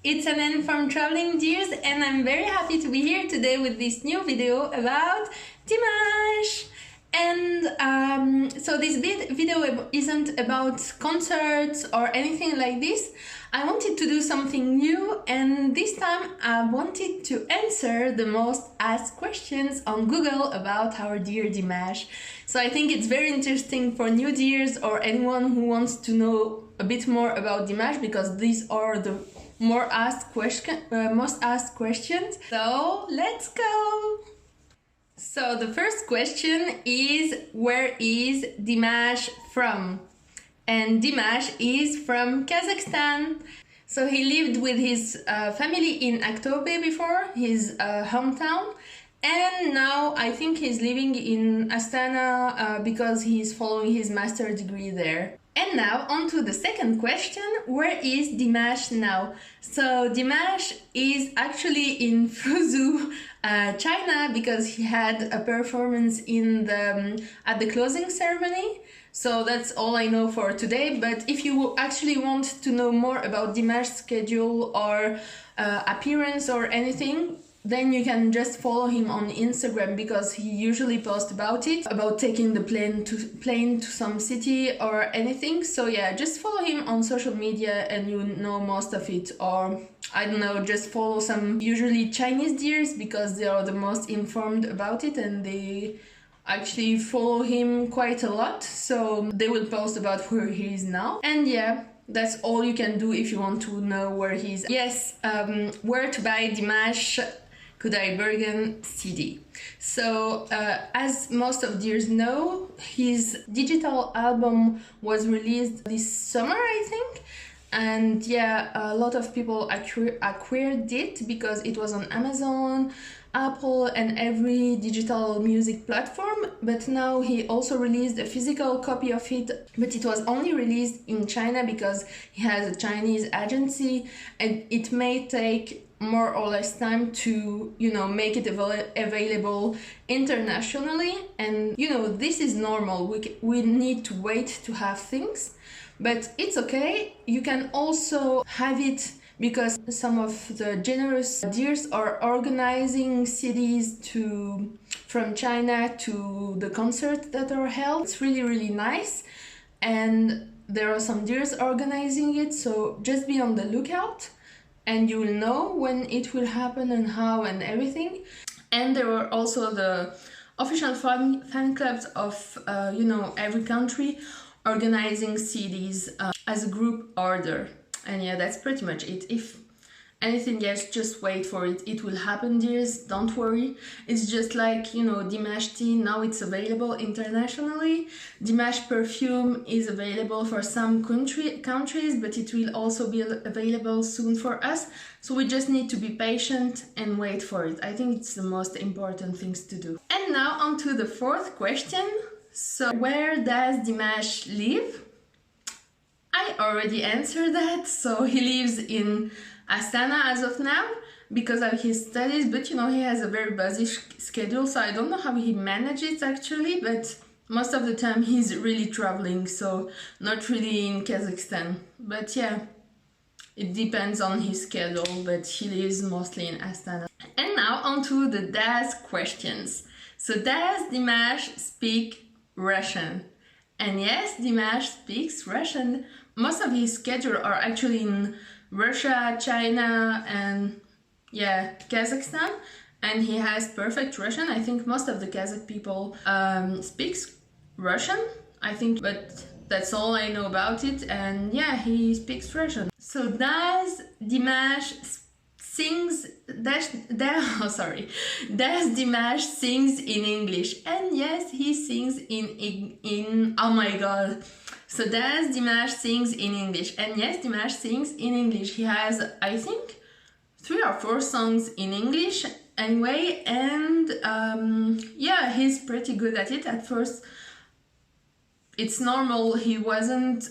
it's Hanène from Traveling Dears, and I'm very happy to be here today with this new video about Dimash. And so this video isn't about concerts or anything like this. I wanted to do something new, and this time I wanted to answer the most asked questions on Google about our dear Dimash. So I think it's very interesting for new dears or anyone who wants to know a bit more about Dimash, because these are the most asked questions. So let's go! So the first question is, where is Dimash from? And Dimash is from Kazakhstan. So he lived with his family in Aktobe before, his hometown. And now I think he's living in Astana because he's following his master's degree there. And now on to the second question, where is Dimash now? So Dimash is actually in Fuzhou, China, because he had a performance at the closing ceremony. So that's all I know for today. But if you actually want to know more about Dimash's schedule or appearance or anything, then you can just follow him on Instagram, because he usually posts about it, about taking the plane to some city or anything. So yeah, just follow him on social media and you know most of it. Or I don't know, just follow some usually Chinese dears, because they are the most informed about it and they actually follow him quite a lot. So they will post about where he is now. And yeah, that's all you can do if you want to know where he is. Yes, where to buy Dimash Kudai Bergen CD. So as most of dears know, his digital album was released this summer, I think. And yeah, a lot of people acquired it because it was on Amazon, Apple and every digital music platform. But now he also released a physical copy of it, but it was only released in China because he has a Chinese agency, and it may take more or less time to, make it available internationally. And this is normal. We need to wait to have things, but it's okay. You can also have it because some of the generous dears are organizing CDs from China to the concerts that are held. It's really, really nice. And there are some dears organizing it, so just be on the lookout and you will know when it will happen and how and everything. And there are also the official fan clubs of, every country organizing CDs as a group order. And yeah, that's pretty much it. If anything else, just wait for it. It will happen, dears. Don't worry. It's just like, Dimash tea, now it's available internationally. Dimash perfume is available for some countries, but it will also be available soon for us. So we just need to be patient and wait for it. I think it's the most important things to do. And now on to the fourth question. So where does Dimash live? I already answered that. So he lives in Astana as of now because of his studies, but he has a very busy schedule, so I don't know how he manages actually, but most of the time he's really traveling, so not really in Kazakhstan. But yeah, it depends on his schedule, but he lives mostly in Astana. And now on to the does questions. So does Dimash speak Russian? And yes, Dimash speaks Russian. Most of his schedule are actually in Russia, China, and yeah, Kazakhstan, and he has perfect Russian. I think most of the Kazakh people speaks Russian, I think, but that's all I know about it. And yeah, he speaks Russian. So does Dimash does Dimash sings in English? And yes, he sings in oh my god. So does Dimash sings in English? And yes, Dimash sings in English. He has, I think, 3 or 4 songs in English anyway, and yeah, he's pretty good at it. At first, it's normal, he wasn't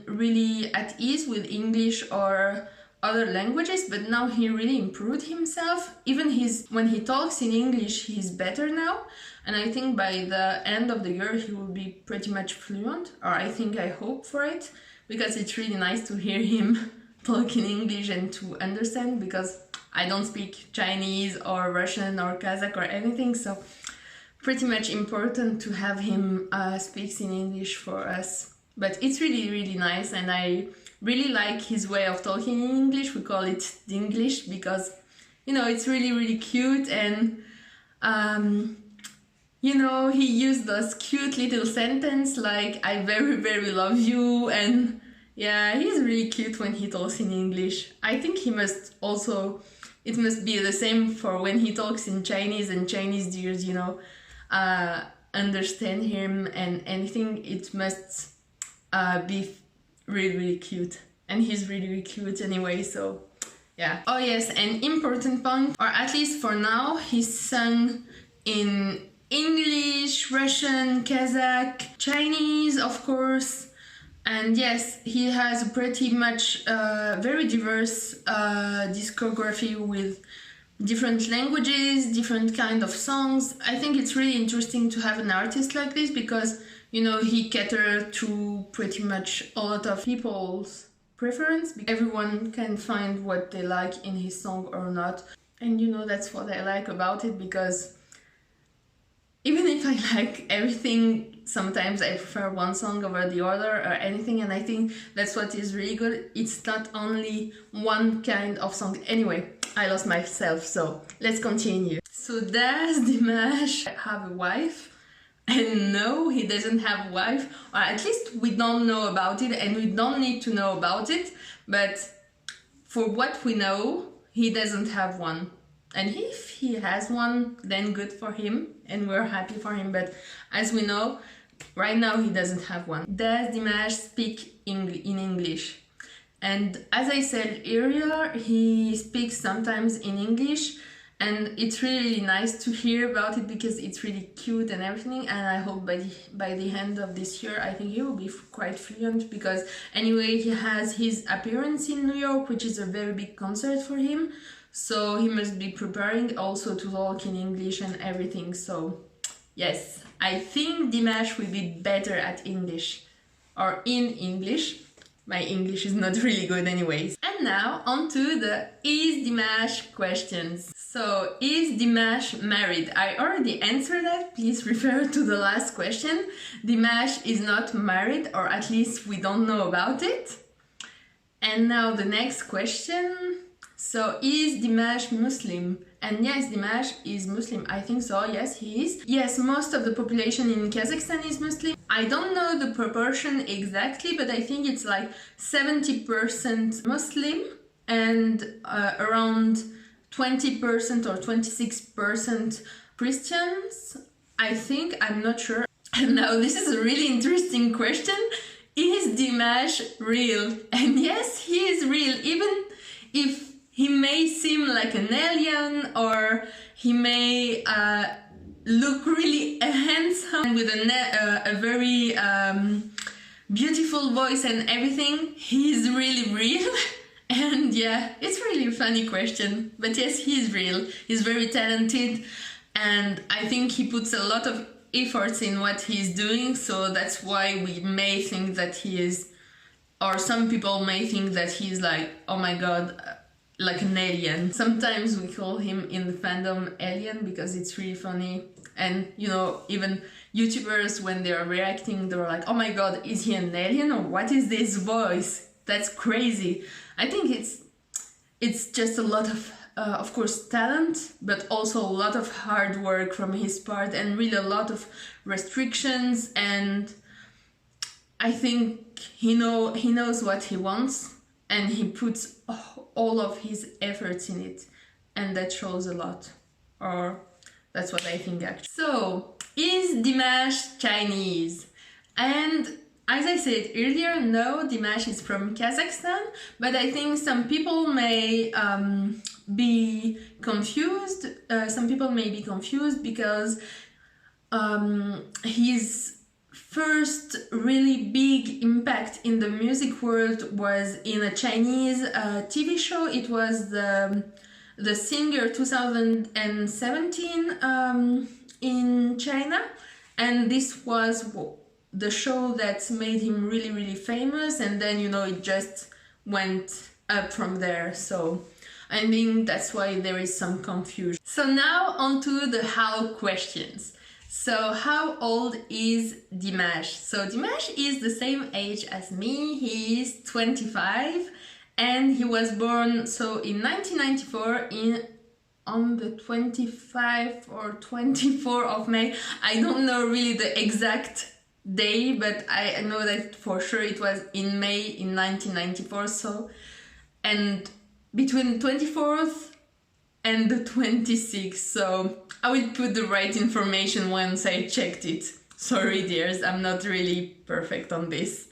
really at ease with English or other languages, but now he really improved himself. Even when he talks in English, he's better now, and I think by the end of the year he will be pretty much fluent, or I hope for it, because it's really nice to hear him talk in English and to understand, because I don't speak Chinese or Russian or Kazakh or anything, so pretty much important to have him speaks in English for us. But it's really, really nice, and I really like his way of talking in English. We call it Dinglish because, you know, it's really, really cute, and you know, he used those cute little sentences like "I very, very love you," and yeah, he's really cute when he talks in English. I think he must also, it must be the same for when he talks in Chinese, and Chinese dears, you know, understand him and anything. It must be really, really cute, and he's really, really cute anyway, so yeah. Oh yes, an important point, or at least for now, he sung in English, Russian, Kazakh, Chinese, of course. And yes, he has a pretty much very diverse discography with different languages, different kind of songs. I think it's really interesting to have an artist like this because, you know, he caters to pretty much a lot of people's preference. Everyone can find what they like in his song or not. And you know, that's what I like about it, because even if I like everything, sometimes I prefer one song over the other or anything, and I think that's what is really good. It's not only one kind of song. Anyway, I lost myself, so let's continue. So does Dimash have a wife? And no, he doesn't have a wife, or at least we don't know about it, and we don't need to know about it, but for what we know, he doesn't have one. And if he has one, then good for him, and we're happy for him. But as we know, right now he doesn't have one. Does Dimash speak in English? And as I said earlier, he speaks sometimes in English, and it's really nice to hear about it because it's really cute and everything. And I hope by the end of this year, I think he will be quite fluent, because anyway, he has his appearance in New York, which is a very big concert for him. So he must be preparing also to talk in English and everything. So yes, I think Dimash will be better at English, or in English. My English is not really good anyways. And now on to the Is Dimash questions. So, is Dimash married? I already answered that. Please refer to the last question. Dimash is not married, or at least we don't know about it. And now the next question. So, is Dimash Muslim? And yes, Dimash is Muslim. I think so. Yes, he is. Yes, most of the population in Kazakhstan is Muslim. I don't know the proportion exactly, but I think it's like 70% Muslim and around 20% or 26% Christians. I think, I'm not sure. And now this is a really interesting question. Is Dimash real? And yes, he is real, even if he may seem like an alien, or he may look really handsome with a very beautiful voice and everything. He's really real. And yeah, it's really a funny question. But yes, he's real. He's very talented, and I think he puts a lot of efforts in what he's doing, so that's why we may think that he is, or some people may think that he's like, oh my god, like an alien. Sometimes we call him in the fandom alien because it's really funny. And you know, even YouTubers, when they're reacting, they're like, oh my god, is he an alien, or what is this voice? That's crazy. I think it's just a lot of course, talent, but also a lot of hard work from his part, and really a lot of restrictions. And I think he knows what he wants, and he puts all of his efforts in it, and that shows a lot, or that's what I think actually. So, is Dimash Chinese? And as I said earlier, no, Dimash is from Kazakhstan, but I think some people may be confused. Because his first really big impact in the music world was in a Chinese TV show. It was the Singer 2017 in China, and this was the show that made him really, really famous. And then, you know, it just went up from there. So I think that's why there is some confusion. So now on to the how questions. So how old is Dimash? So Dimash is the same age as me. He is 25 and he was born so in 1994 on the 25th or 24th of May. I don't know really the exact day, but I know that for sure it was in May in 1994. So, and between the 24th and the 26th. So I will put the right information once I checked it. Sorry dears, I'm not really perfect on this.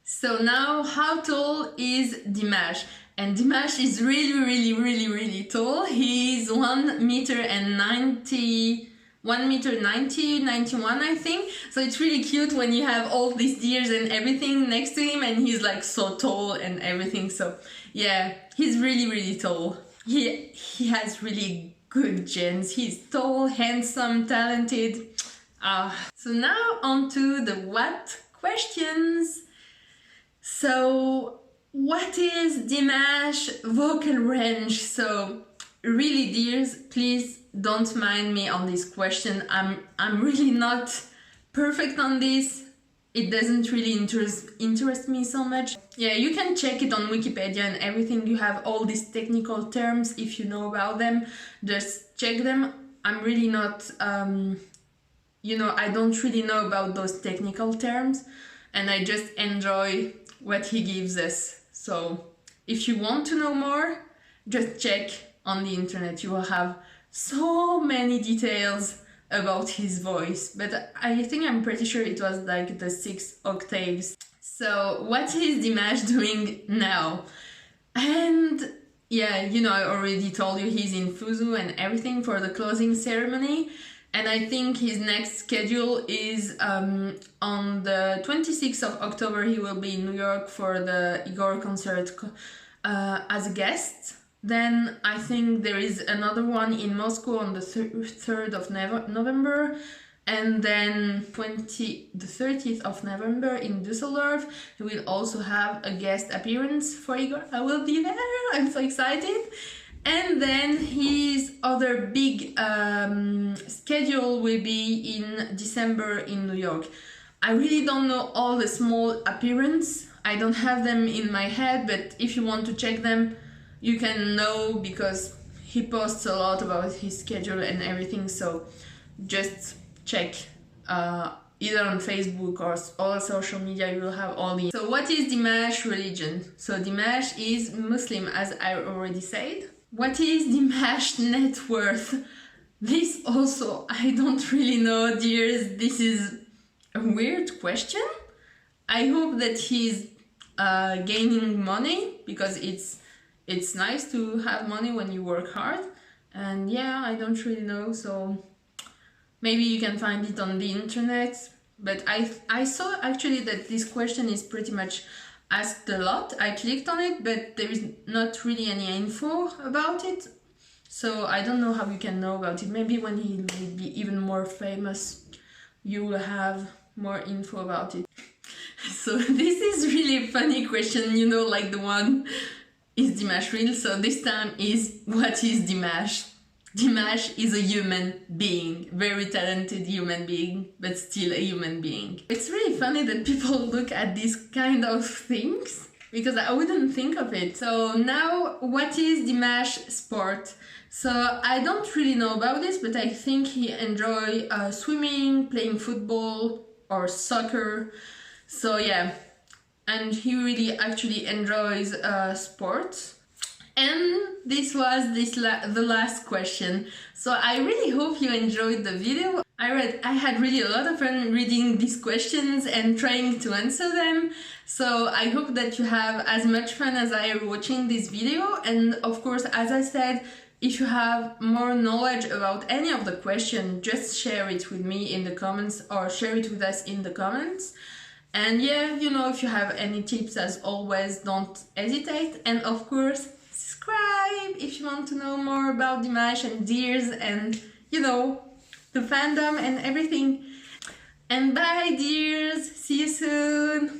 So now, how tall is Dimash? And Dimash is really tall. He's 1 meter and 90, 1 meter 90, 91 I think. So it's really cute when you have all these deers and everything next to him and he's like so tall and everything. So yeah, he's really tall. He has really good genes. He's tall, handsome, talented. So now on to the what questions. So what is Dimash vocal range? So really dears, please don't mind me on this question. I'm really not perfect on this. It doesn't really interest me so much. Yeah, you can check it on Wikipedia and everything. You have all these technical terms. If you know about them, just check them. I'm really not, I don't really know about those technical terms and I just enjoy what he gives us. So if you want to know more, just check on the internet. You will have so many details about his voice, but I'm pretty sure it was like the 6 octaves. So what is Dimash doing now? And yeah, I already told you he's in Fuzu and everything for the closing ceremony. And I think his next schedule is on the 26th of October. He will be in New York for the Igor concert as a guest. Then I think there is another one in Moscow on the 3rd of November. And then the 30th of November in Düsseldorf. He will also have a guest appearance for Igor. I will be there. I'm so excited. And then his other big schedule will be in December in New York. I really don't know all the small appearances. I don't have them in my head, but if you want to check them, you can know because he posts a lot about his schedule and everything. So just check either on Facebook or all social media. You will have all the... So what is Dimash religion? So Dimash is Muslim, as I already said. What is Dimash net worth? This also, I don't really know, dears. This is a weird question. I hope that he's gaining money because it's nice to have money when you work hard. And yeah, I don't really know, so maybe you can find it on the internet. But I saw actually that this question is pretty much asked a lot. I clicked on it, but there is not really any info about it. So I don't know how you can know about it. Maybe when he will be even more famous, you will have more info about it. So this is really a funny question, like the one, is Dimash real? So this time is, what is Dimash? Dimash is a human being, very talented human being, but still a human being. It's really funny that people look at these kind of things, because I wouldn't think of it. So now, what is Dimash sport? So I don't really know about this, but I think he enjoys swimming, playing football or soccer. So yeah, and he really actually enjoys sports. And this was the last question. So I really hope you enjoyed the video. I had really a lot of fun reading these questions and trying to answer them. So I hope that you have as much fun as I am watching this video. And of course, as I said, if you have more knowledge about any of the questions, just share it with me in the comments or share it with us in the comments. And yeah, if you have any tips, as always, don't hesitate. And of course, subscribe if you want to know more about Dimash and deers and, the fandom and everything. And bye, dears. See you soon.